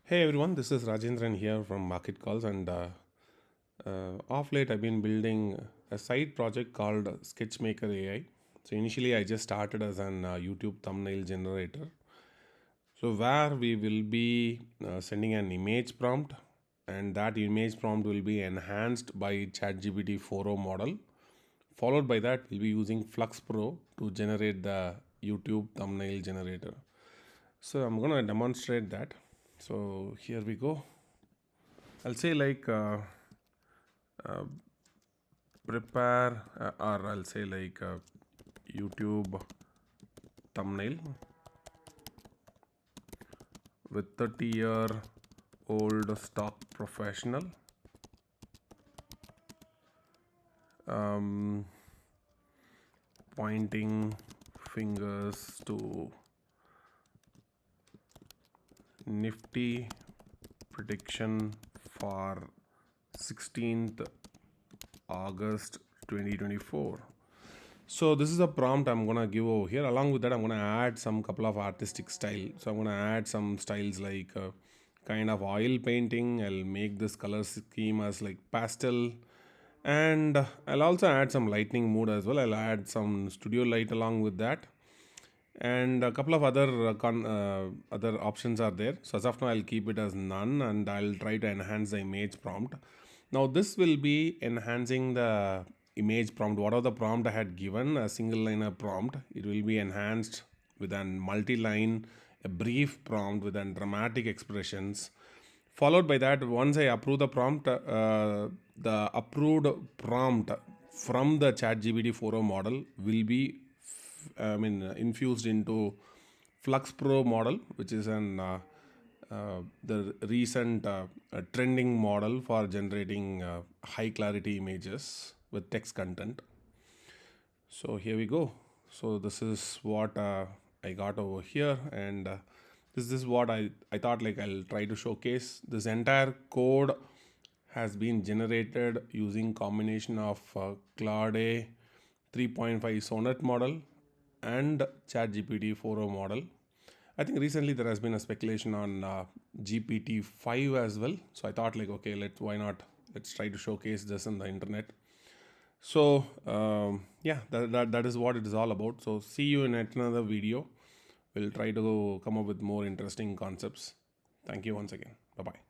Hey everyone, this is Rajendran here from Marketcalls, and off late I've been building a side project called SketchMaker AI. So initially I just started as an YouTube thumbnail generator. So where we will be sending an image prompt, and that image prompt will be enhanced by ChatGPT4o model. Followed by that, we'll be using Flux Pro to generate the YouTube thumbnail generator. So I'm gonna demonstrate that. So here we go. I'll say prepare or I'll say YouTube thumbnail with 30-year-old stock professional. Pointing fingers to Nifty prediction for 16th August 2024. So this is a prompt I'm gonna give over here. Along with that, I'm gonna add some couple of artistic style. So I'm gonna add some styles like kind of oil painting. I'll make this color scheme as like pastel, and I'll also add some lightning mood as well. I'll add some studio light along with that, and a couple of other options are there. So as of now, I'll keep it as none, and I'll try to enhance the image prompt. Now this will be enhancing the image prompt. Whatever the prompt I had given, a single liner prompt, it will be enhanced with a multi-line, a brief prompt with an dramatic expressions. Followed by that, once I approve the prompt, the approved prompt from the ChatGPT4o model will be infused into FluxPro model, which is the recent trending model for generating high clarity images with text content. So here we go. So this is what I got over here, and this is what I thought like I'll try to showcase. This entire code has been generated using combination of Claude 3.5 Sonnet model and ChatGPT4o model. I think recently there has been a speculation on GPT-5 as well. So I thought like, okay, let's try to showcase this in the internet. So yeah, that is what it is all about. So see you in another video. We'll try to come up with more interesting concepts. Thank you once again. Bye bye.